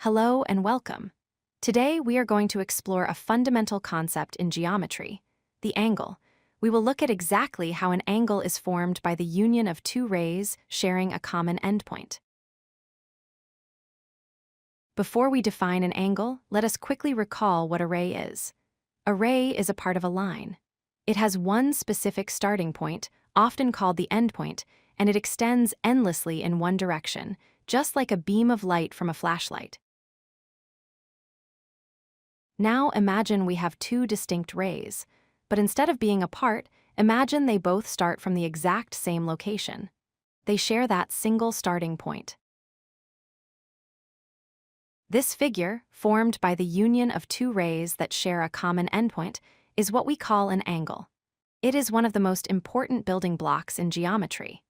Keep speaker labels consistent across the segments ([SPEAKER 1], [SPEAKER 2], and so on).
[SPEAKER 1] Hello and welcome. Today we are going to explore a fundamental concept in geometry, the angle. We will look at exactly how an angle is formed by the union of two rays sharing a common endpoint. Before we define an angle, let us quickly recall what a ray is. A ray is a part of a line. It has one specific starting point, often called the endpoint, and it extends endlessly in one direction, just like a beam of light from a flashlight. Now imagine we have two distinct rays, but instead of being apart, imagine they both start from the exact same location. They share that single starting point. This figure, formed by the union of two rays that share a common endpoint, is what we call an angle. It is one of the most important building blocks in geometry.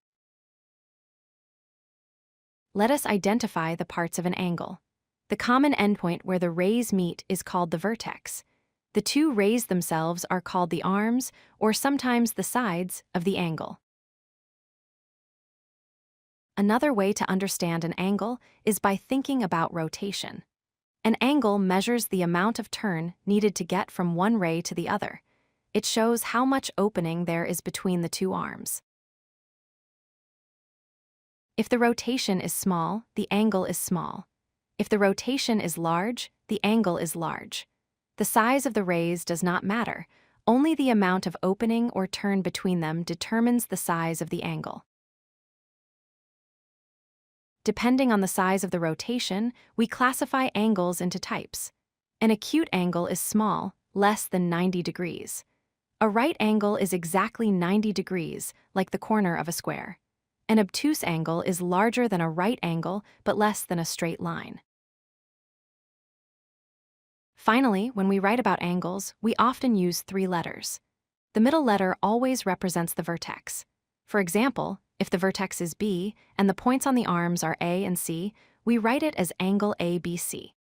[SPEAKER 1] Let us identify the parts of an angle. The common endpoint where the rays meet is called the vertex. The two rays themselves are called the arms, or sometimes the sides, of the angle. Another way to understand an angle is by thinking about rotation. An angle measures the amount of turn needed to get from one ray to the other. It shows how much opening there is between the two arms. If the rotation is small, the angle is small. If the rotation is large, the angle is large. The size of the rays does not matter. Only the amount of opening or turn between them determines the size of the angle. Depending on the size of the rotation, we classify angles into types. An acute angle is small, less than 90 degrees. A right angle is exactly 90 degrees, like the corner of a square. An obtuse angle is larger than a right angle, but less than a straight line. Finally, when we write about angles, we often use three letters. The middle letter always represents the vertex. For example, if the vertex is B and the points on the arms are A and C, we write it as angle ABC.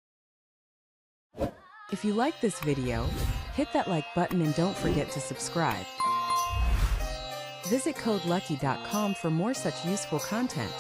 [SPEAKER 2] If you like this video, hit that like button and don't forget to subscribe. Visit codelucky.com for more such useful content.